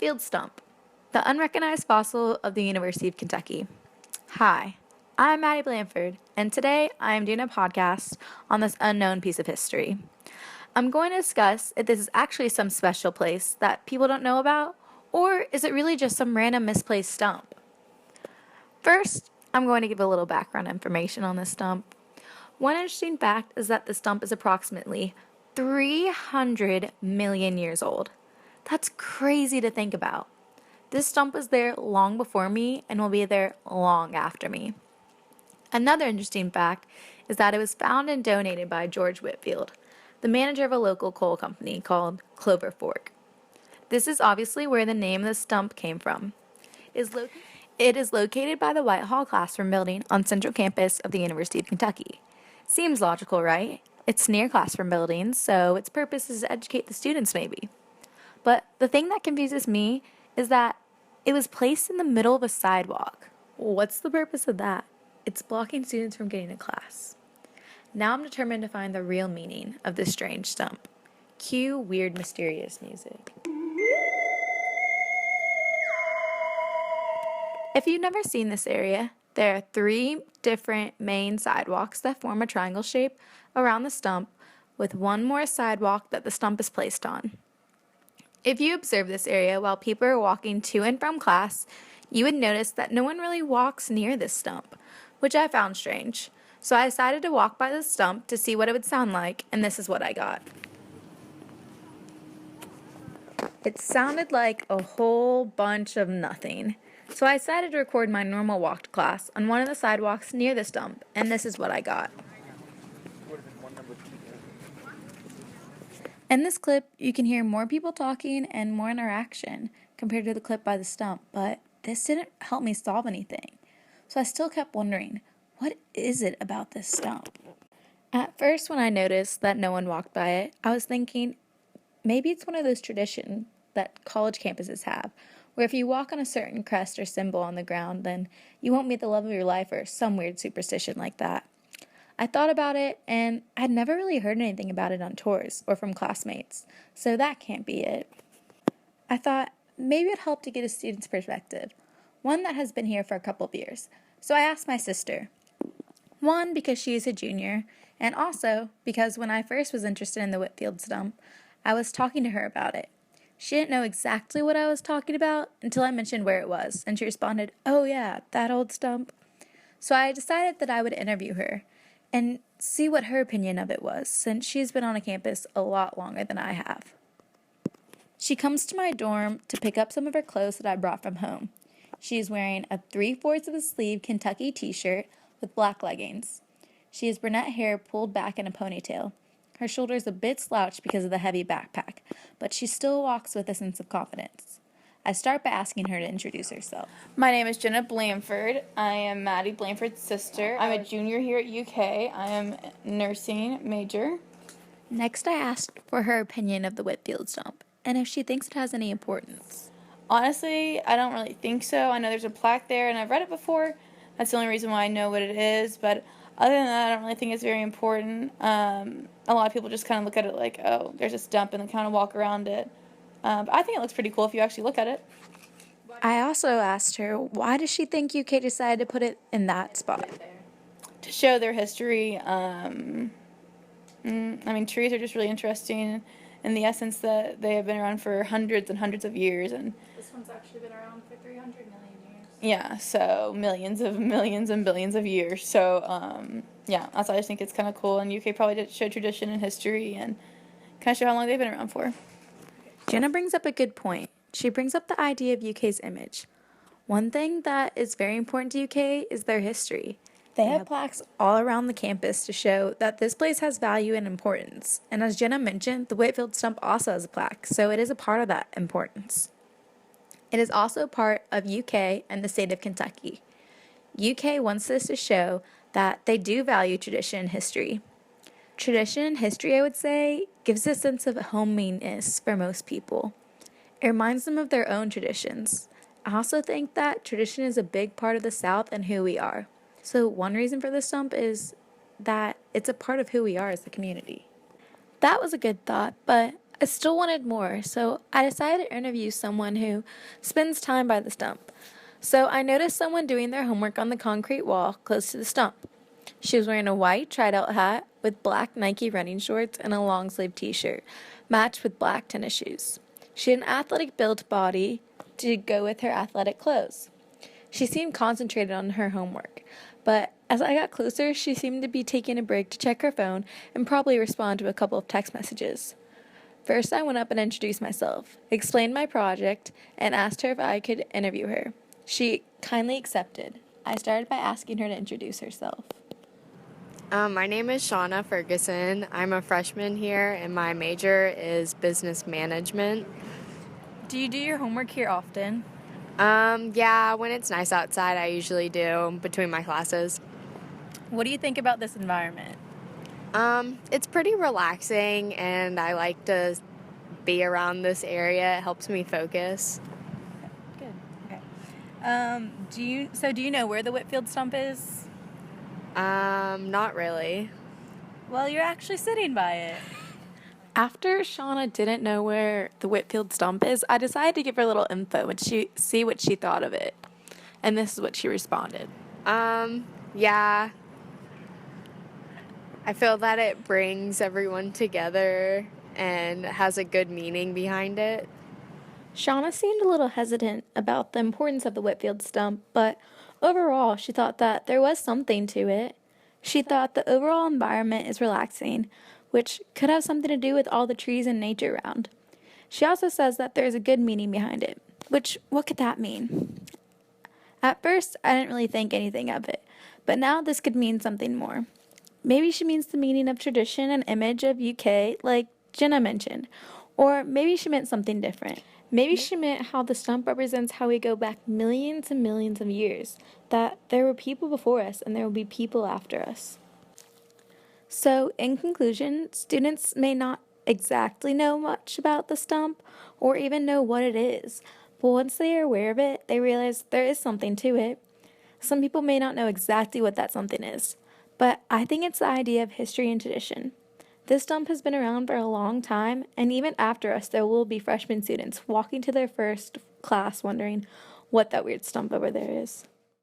Whitfield stump, the unrecognized fossil of the University of Kentucky. Hi, I'm Maddie Blanford, and today I am doing a podcast on this unknown piece of history. I'm going to discuss if this is actually some special place that people don't know about, or is it really just some random misplaced stump? First, I'm going to give a little background information on this stump. One interesting fact is that the stump is approximately 300 million years old. That's crazy to think about. This stump was there long before me and will be there long after me. Another interesting fact is that it was found and donated by George Whitfield, the manager of a local coal company called Clover Fork. This is obviously where the name of the stump came from. It is located by the Whitehall Classroom Building on Central Campus of the University of Kentucky. Seems logical, right? It's near classroom buildings, so its purpose is to educate the students maybe. But the thing that confuses me is that it was placed in the middle of a sidewalk. What's the purpose of that? It's blocking students from getting to class. Now I'm determined to find the real meaning of this strange stump. Cue weird, mysterious music. If you've never seen this area, there are 3 different main sidewalks that form a triangle shape around the stump, with one more sidewalk that the stump is placed on. If you observe this area while people are walking to and from class, you would notice that no one really walks near this stump, which I found strange. So I decided to walk by the stump to see what it would sound like, and this is what I got. It sounded like a whole bunch of nothing. So I decided to record my normal walk to class on one of the sidewalks near the stump, and this is what I got. In this clip, you can hear more people talking and more interaction compared to the clip by the stump, but this didn't help me solve anything. So I still kept wondering, what is it about this stump? At first, when I noticed that no one walked by it, I was thinking, maybe it's one of those traditions that college campuses have, where if you walk on a certain crest or symbol on the ground, then you won't meet the love of your life or some weird superstition like that. I thought about it, and I'd never really heard anything about it on tours or from classmates, so that can't be it. I thought maybe it'd help to get a student's perspective, one that has been here for a couple of years. So I asked my sister. One, because she is a junior, and also because when I first was interested in the Whitfield stump, I was talking to her about it. She didn't know exactly what I was talking about until I mentioned where it was, and she responded, "Oh yeah, that old stump." So I decided that I would interview her and see what her opinion of it was, since she's been on a campus a lot longer than I have. She comes to my dorm to pick up some of her clothes that I brought from home. She is wearing a 3/4 of a sleeve Kentucky t-shirt with black leggings. She has brunette hair pulled back in a ponytail. Her shoulders a bit slouched because of the heavy backpack, but she still walks with a sense of confidence. I start by asking her to introduce herself. My name is Jenna Blanford. I am Maddie Blanford's sister. I'm a junior here at UK. I am a nursing major. Next, I asked for her opinion of the Whitfield stump, and if she thinks it has any importance. Honestly, I don't really think so. I know there's a plaque there, and I've read it before. That's the only reason why I know what it is, but other than that, I don't really think it's very important. A lot of people just kind of look at it like, oh, there's a stump, and they kind of walk around it. But I think it looks pretty cool if you actually look at it. I also asked her, why does she think UK decided to put it in that spot? To show their history. Trees are just really interesting in the essence that they have been around for hundreds and hundreds of years. And this one's actually been around for 300 million years. Yeah, so millions and billions of years. So, that's why I just think it's kind of cool. And UK probably did show tradition and history and kind of show how long they've been around for. Jenna brings up a good point. She brings up the idea of UK's image. One thing that is very important to UK is their history. They have plaques all around the campus to show that this place has value and importance. And as Jenna mentioned, the Whitfield stump also has a plaque, so it is a part of that importance. It is also part of UK and the state of Kentucky. UK wants this to show that they do value tradition and history. Tradition and history, I would say, gives a sense of hominess for most people. It reminds them of their own traditions. I also think that tradition is a big part of the South and who we are. So one reason for this stump is that it's a part of who we are as a community. That was a good thought, but I still wanted more, so I decided to interview someone who spends time by the stump. So I noticed someone doing their homework on the concrete wall close to the stump. She was wearing a white tryout hat with black Nike running shorts and a long sleeve t shirt, matched with black tennis shoes. She had an athletic built body to go with her athletic clothes. She seemed concentrated on her homework, but as I got closer, she seemed to be taking a break to check her phone and probably respond to a couple of text messages. First, I went up and introduced myself, explained my project, and asked her if I could interview her. She kindly accepted. I started by asking her to introduce herself. My name is Shauna Ferguson. I'm a freshman here, and my major is business management. Do you do your homework here often? Yeah, when it's nice outside, I usually do between my classes. What do you think about this environment? It's pretty relaxing, and I like to be around this area. It helps me focus. Good. Okay. Do you know where the Whitfield stump is? Not really. Well, you're actually sitting by it. After Shauna didn't know where the Whitfield stump is, I decided to give her a little info and see what she thought of it. And this is what she responded. Yeah. I feel that it brings everyone together and has a good meaning behind it. Shauna seemed a little hesitant about the importance of the Whitfield stump, but overall she thought that there was something to it. She thought the overall environment is relaxing, which could have something to do with all the trees and nature around. She also says that there is a good meaning behind it, which, what could that mean? At first, I didn't really think anything of it, but now this could mean something more. Maybe she means the meaning of tradition and image of UK, like Jenna mentioned, or maybe she meant something different. Maybe she meant how the stump represents how we go back millions and millions of years, that there were people before us and there will be people after us. So, in conclusion, students may not exactly know much about the stump or even know what it is, but once they are aware of it, they realize there is something to it. Some people may not know exactly what that something is, but I think it's the idea of history and tradition. This stump has been around for a long time, and even after us, there will be freshman students walking to their first class wondering what that weird stump over there is.